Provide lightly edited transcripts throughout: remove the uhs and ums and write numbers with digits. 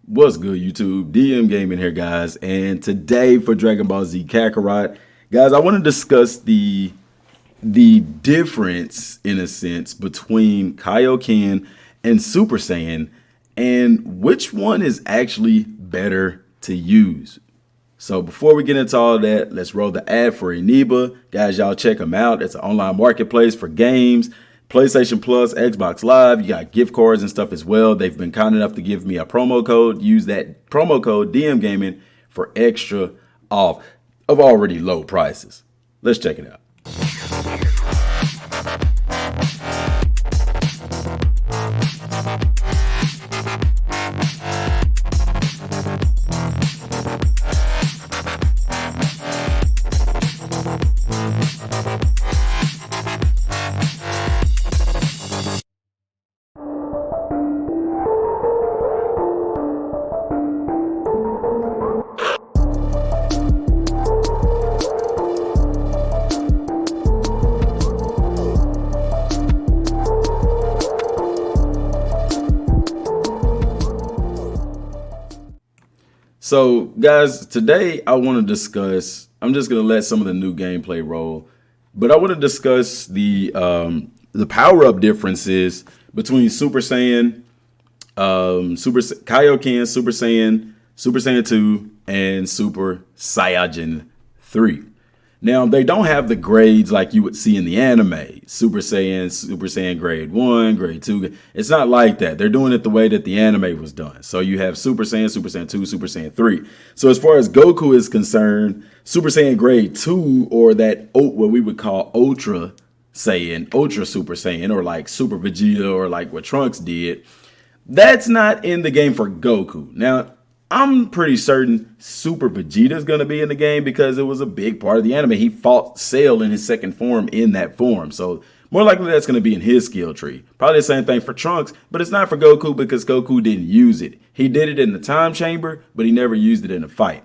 What's good, YouTube? Dmgaming here, guys. And today for Dragon Ball Z Kakarot, guys, I want to discuss the difference, in a sense, between Kaioken and Super Saiyan, and which one is actually better to use. So before we get into all that, let's roll the ad for Eniba. Guys, y'all check them out. It's an online marketplace for games, PlayStation Plus, Xbox Live. You got gift cards and stuff as well. They've been kind enough to give me a promo code. Use that promo code DMGaming for extra off of already low prices. Let's check it out. So, guys, today I want to discuss. I'm just going to let some of the new gameplay roll, but I want to discuss the power up differences between Super Saiyan, Super Kaioken, Super Saiyan 2, and Super Saiyajin 3. Now, they don't have the grades like you would see in the anime. Super Saiyan grade 1, grade 2. It's not like that. They're doing it the way that the anime was done. So you have Super Saiyan 2, Super Saiyan 3. So as far as Goku is concerned, Super Saiyan grade 2, or that what we would call Ultra Saiyan, Ultra Super Saiyan, or like Super Vegeta, or like what Trunks did, that's not in the game for Goku. Now, I'm pretty certain Super Vegeta is going to be in the game because it was a big part of the anime. He fought Cell in his second form in that form. So more likely that's going to be in his skill tree. Probably the same thing for Trunks, but it's not for Goku because Goku didn't use it. He did it in the time chamber, but he never used it in a fight.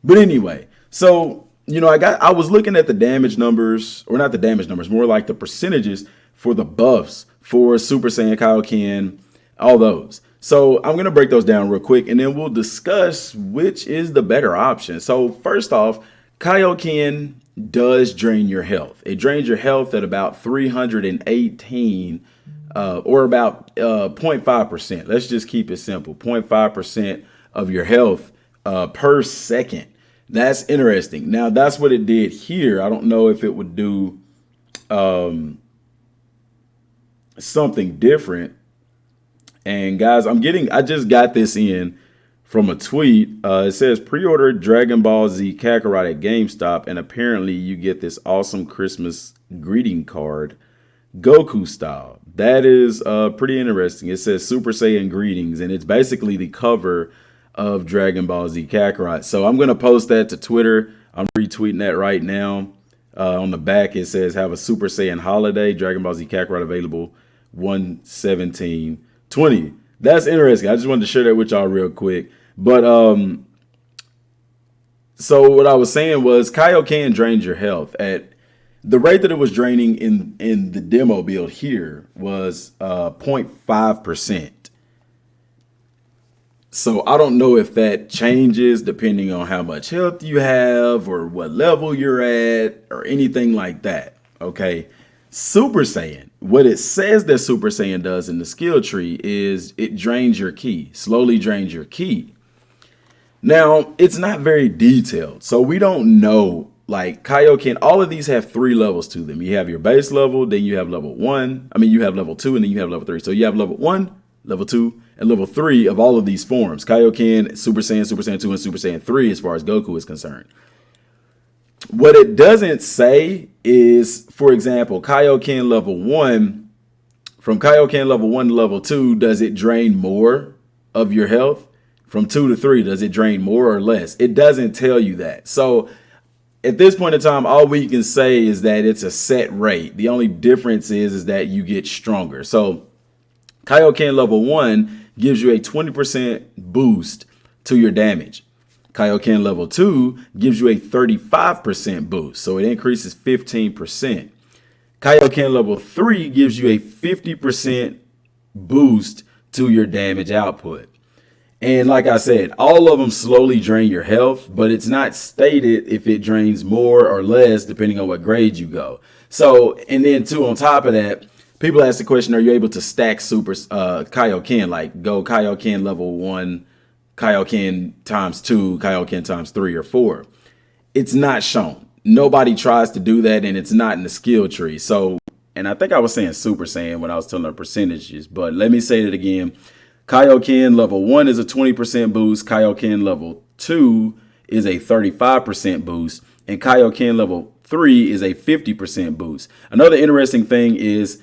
But anyway, so, I was looking at the damage numbers, or not the damage numbers, more like the percentages for the buffs for Super Saiyan, Kaioken, all those. So I'm going to break those down real quick, and then we'll discuss which is the better option. So first off, Kaioken does drain your health. It drains your health at about 318 or about 0.5%. Let's just keep it simple. 0.5% of your health per second. That's interesting. Now, that's what it did here. I don't know if it would do something different. And guys, I just got this in from a tweet. It says pre-order Dragon Ball Z Kakarot at GameStop, and apparently you get this awesome Christmas greeting card, Goku style. That is pretty interesting. It says Super Saiyan greetings, and it's basically the cover of Dragon Ball Z Kakarot. So I'm going to post that to Twitter. I'm retweeting that right now. On the back, it says have a Super Saiyan holiday, Dragon Ball Z Kakarot available 1/17/20. That's interesting. I just wanted to share that with y'all real quick. But so what I was saying was Kaioken drains your health at the rate that it was draining in the demo build here was 0.5%. So I don't know if that changes depending on how much health you have or what level you're at or anything like that. Okay. Super Saiyan, what it says that Super Saiyan does in the skill tree is it drains your ki, slowly drains your ki. Now, it's not very detailed, so we don't know, like Kaioken, all of these have 3 levels to them. You have your base level, then you have level 1, you have level 2, and then you have level 3. So you have level 1, level 2, and level 3 of all of these forms. Kaioken, Super Saiyan 2, and Super Saiyan 3 as far as Goku is concerned. What it doesn't say is, for example, Kaioken level 1, from Kaioken level 1 to level 2, does it drain more of your health? From 2 to 3, does it drain more or less? It doesn't tell you that. So at this point in time, all we can say is that it's a set rate. The only difference is that you get stronger. So Kaioken level 1 gives you a 20% boost to your damage. Kaioken level 2 gives you a 35% boost, so it increases 15%. Kaioken level 3 gives you a 50% boost to your damage output. And like I said, all of them slowly drain your health, but it's not stated if it drains more or less depending on what grade you go. So, and then too, on top of that, people ask the question, are you able to stack super Kaio-ken, like go Kaio-ken level 1, Kaio-ken times 2, Kaio-ken times 3 or 4? It's not shown. Nobody tries to do that, and it's not in the skill tree. So, and I think I was saying Super Saiyan when I was telling the percentages, but let me say it again. Kaio-ken level 1 is a 20% boost. Kaio-ken level 2 is a 35% boost. And Kaio-ken level 3 is a 50% boost. Another interesting thing is,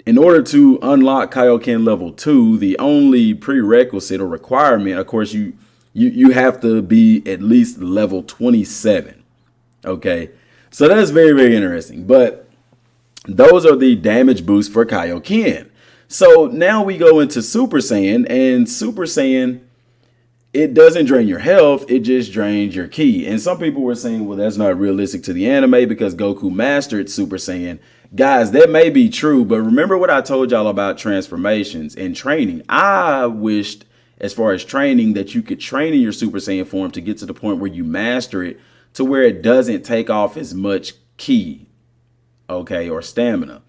in order to unlock Kaio-ken level 2, the only prerequisite or requirement, of course, you have to be at least level 27. Okay, so that's very, very interesting. But those are the damage boosts for Kaio-ken. So now we go into Super Saiyan, and Super Saiyan, it doesn't drain your health, it just drains your ki. And some people were saying, well, that's not realistic to the anime because Goku mastered Super Saiyan. Guys, that may be true, but remember what I told y'all about transformations and training. I wished, as far as training, that you could train in your Super Saiyan form to get to the point where you master it to where it doesn't take off as much ki, okay, or stamina.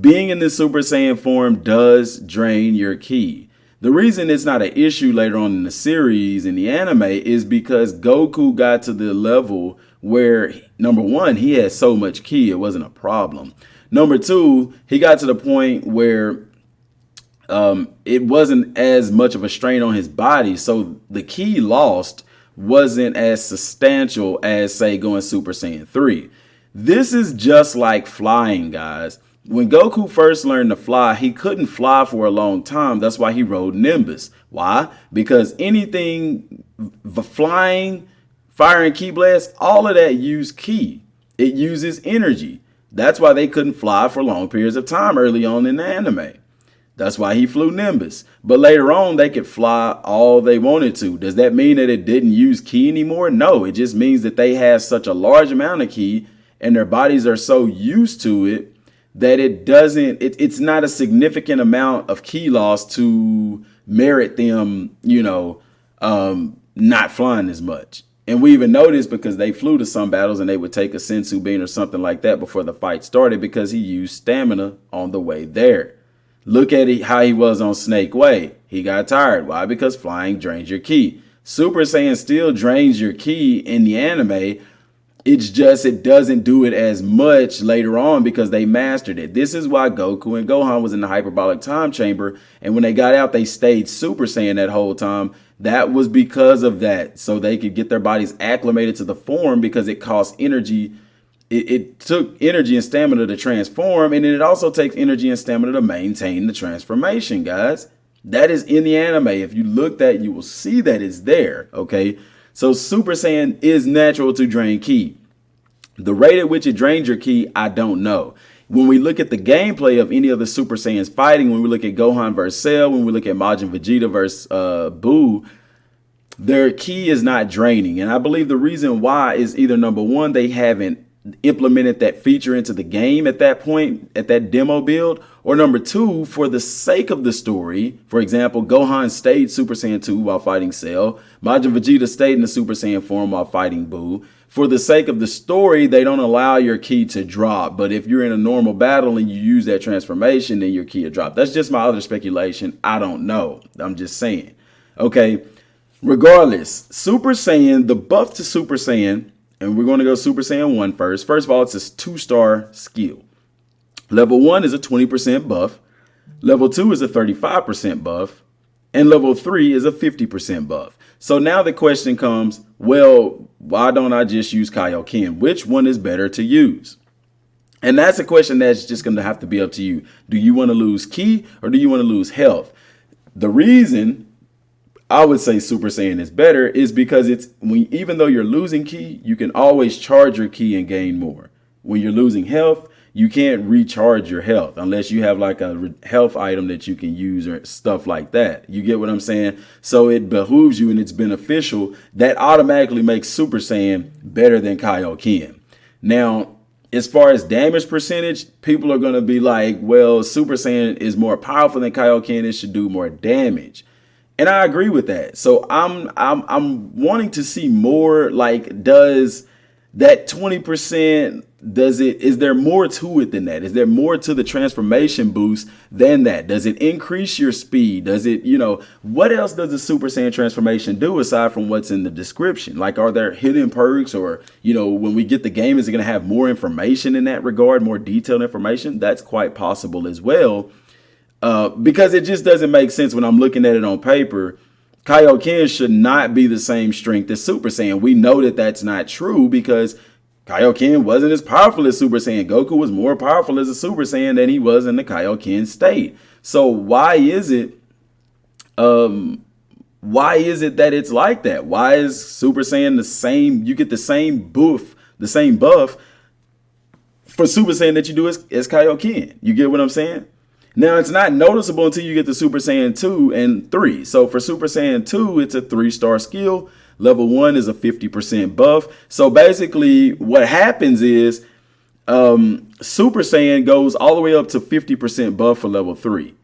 Being in the Super Saiyan form does drain your ki. The reason it's not an issue later on in the series, in the anime, is because Goku got to the level where, number one, he had so much ki, it wasn't a problem. Number two, he got to the point where it wasn't as much of a strain on his body. So the ki lost wasn't as substantial as, say, going Super Saiyan 3. This is just like flying, guys. When Goku first learned to fly, he couldn't fly for a long time. That's why he rode Nimbus. Why? Because anything flying, firing ki blasts, all of that use ki. It uses energy. That's why they couldn't fly for long periods of time early on in the anime. That's why he flew Nimbus. But later on, they could fly all they wanted to. Does that mean that it didn't use ki anymore? No, it just means that they have such a large amount of ki and their bodies are so used to it that it's not a significant amount of ki loss to merit them, not flying as much. And we even noticed because they flew to some battles and they would take a sensu bean or something like that before the fight started because he used stamina on the way there. Look at how he was on Snake Way. He got tired. Why? Because flying drains your ki. Super Saiyan still drains your ki in the anime. It's just it doesn't do it as much later on because they mastered it. This is why Goku and Gohan was in the hyperbolic time chamber. And when they got out, they stayed Super Saiyan that whole time. That was because of that. So they could get their bodies acclimated to the form because it cost energy. It took energy and stamina to transform. And then it also takes energy and stamina to maintain the transformation, guys. That is in the anime. If you look that, you will see that it's there. Okay. So Super Saiyan is natural to drain ki. The rate at which it drains your ki, I don't know. When we look at the gameplay of any of the Super Saiyans fighting, when we look at Gohan versus Cell, when we look at Majin Vegeta versus Buu, their ki is not draining. And I believe the reason why is either number one, they haven't implemented that feature into the game at that point, at that demo build, or number two, for the sake of the story. For example, Gohan stayed Super Saiyan 2 while fighting Cell. Majin Vegeta stayed in the Super Saiyan form while fighting Buu. For the sake of the story, they don't allow your ki to drop. But if you're in a normal battle and you use that transformation, then your ki will drop. That's just my other speculation. I don't know. I'm just saying. Okay. Regardless, Super Saiyan, the buff to Super Saiyan, and we're going to go Super Saiyan 1 first. First of all, it's a 2-star skill. Level 1 is a 20% buff. Level 2 is a 35% buff. And level 3 is a 50% buff. So now the question comes, well, why don't I just use Kaio-ken? Which one is better to use? And that's a question that's just going to have to be up to you. Do you want to lose ki or do you want to lose health? The reason I would say Super Saiyan is better is because even though you're losing ki, you can always charge your ki and gain more. When you're losing health, you can't recharge your health unless you have like a health item that you can use or stuff like that. You get what I'm saying? So it behooves you and it's beneficial. That automatically makes Super Saiyan better than Kaio-ken. Now, as far as damage percentage, people are going to be like, well, Super Saiyan is more powerful than Kaio-ken. It should do more damage. And I agree with that. So I'm wanting to see more. Like, does that 20%, does it, is there more to it than that? Is there more to the transformation boost than that? Does it increase your speed? Does it, what else does the Super Saiyan transformation do aside from what's in the description? Like, are there hidden perks, or, when we get the game, is it going to have more information in that regard, more detailed information? That's quite possible as well. Because it just doesn't make sense when I'm looking at it on paper. Kaio-ken should not be the same strength as Super Saiyan. We know that that's not true because Kaio-ken wasn't as powerful as Super Saiyan. Goku was more powerful as a Super Saiyan than he was in the Kaio-ken state. So why is it that it's like that? Why is Super Saiyan the same? You get the same buff for Super Saiyan that you do as Kaio-ken. You get what I'm saying? Now, it's not noticeable until you get to Super Saiyan 2 and 3. So for Super Saiyan 2, it's a 3-star skill. Level 1 is a 50% buff. So basically what happens is Super Saiyan goes all the way up to 50% buff for level 3.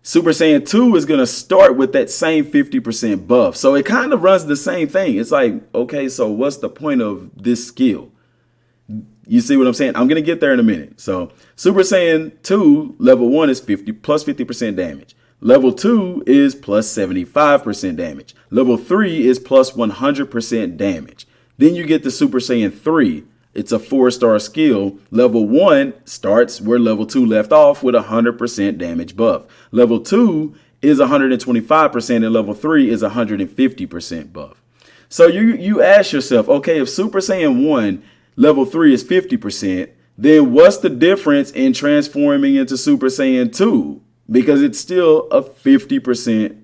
Super Saiyan 2 is going to start with that same 50% buff. So it kind of runs the same thing. It's like, okay, so what's the point of this skill? You see what I'm saying? I'm going to get there in a minute. So Super Saiyan 2 level 1 is 50% damage. Level 2 is plus 75% damage. Level 3 is plus 100% damage. Then you get the Super Saiyan 3. It's a 4-star skill. Level 1 starts where level 2 left off with 100% damage buff. Level 2 is 125% and level 3 is 150% buff. So you ask yourself, okay, if Super Saiyan 1 level 3 is 50%, then what's the difference in transforming into Super Saiyan 2? Because it's still a 50%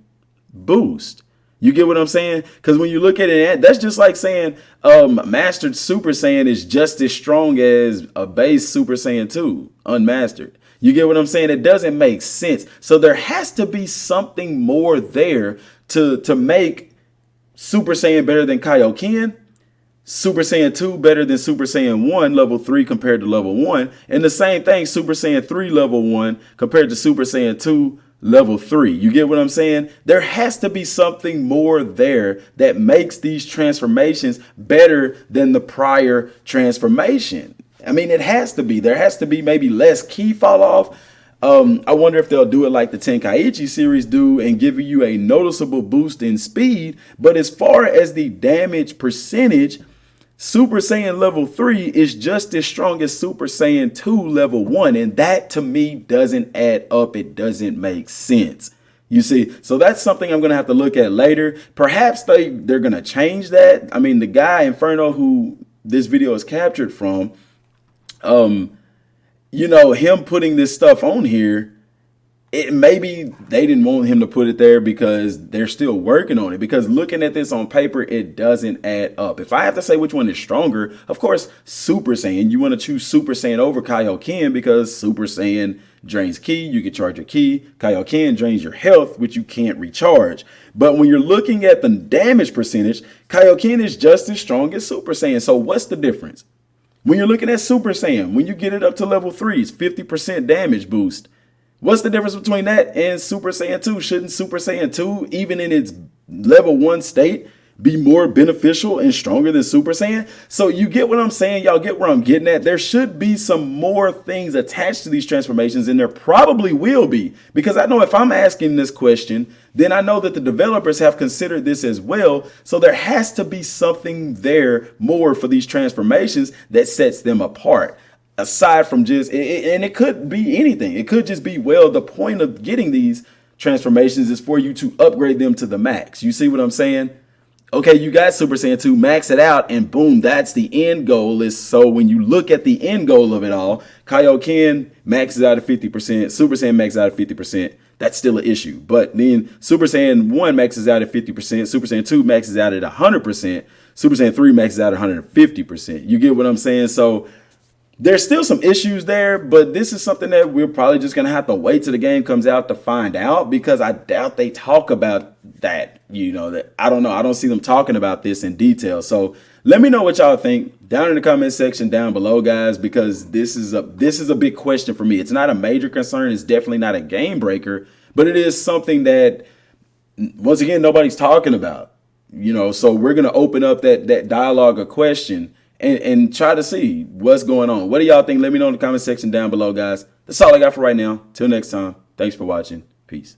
boost. You get what I'm saying? Because when you look at it, that's just like saying Mastered Super Saiyan is just as strong as a base Super Saiyan 2, unmastered. You get what I'm saying? It doesn't make sense. So there has to be something more there to make Super Saiyan better than Kaio-ken, Super Saiyan 2 better than Super Saiyan 1 level 3 compared to level 1. And the same thing, Super Saiyan 3 level 1 compared to Super Saiyan 2 level 3. You get what I'm saying? There has to be something more there that makes these transformations better than the prior transformation. I mean, it has to be. There has to be maybe less key fall off. I wonder if they'll do it like the Tenkaichi series do and give you a noticeable boost in speed. But as far as the damage percentage, Super Saiyan level 3 is just as strong as Super Saiyan 2 level 1. And that to me doesn't add up. It doesn't make sense. You see, so that's something I'm going to have to look at later. Perhaps they're going to change that. I mean, the guy Inferno who this video is captured from, him putting this stuff on here, maybe they didn't want him to put it there because they're still working on it. Because looking at this on paper, it doesn't add up. If I have to say which one is stronger, of course, Super Saiyan. You want to choose Super Saiyan over Kaio-ken because Super Saiyan drains ki. You can charge your ki. Kaio-ken drains your health, which you can't recharge. But when you're looking at the damage percentage, Kaio-ken is just as strong as Super Saiyan. So what's the difference? When you're looking at Super Saiyan, when you get it up to level 3, it's 50% damage boost. What's the difference between that and Super Saiyan 2? Shouldn't Super Saiyan 2, even in its level 1 state, be more beneficial and stronger than Super Saiyan? So you get what I'm saying? Y'all get where I'm getting at? There should be some more things attached to these transformations, and there probably will be. Because I know if I'm asking this question, then I know that the developers have considered this as well. So there has to be something there more for these transformations that sets them apart. Aside from just, and it could be anything. It could just be, well, the point of getting these transformations is for you to upgrade them to the max. You see what I'm saying? Okay, you got Super Saiyan 2, max it out, and boom, that's the end goal. So when you look at the end goal of it all, Kaio-ken maxes out at 50%, Super Saiyan maxes out at 50%. That's still an issue. But then Super Saiyan 1 maxes out at 50%, Super Saiyan 2 maxes out at 100%, Super Saiyan 3 maxes out at 150%. You get what I'm saying? So there's still some issues there, but this is something that we're probably just going to have to wait till the game comes out to find out, because I doubt they talk about that. That I don't know. I don't see them talking about this in detail. So let me know what y'all think down in the comment section down below, guys, because this is a big question for me. It's not a major concern. It's definitely not a game breaker, but it is something that once again, nobody's talking about. So we're gonna open up that dialogue or question and try to see what's going on. What do y'all think? Let me know in the comment section down below, guys. That's all I got for right now. Till next time. Thanks for watching. Peace.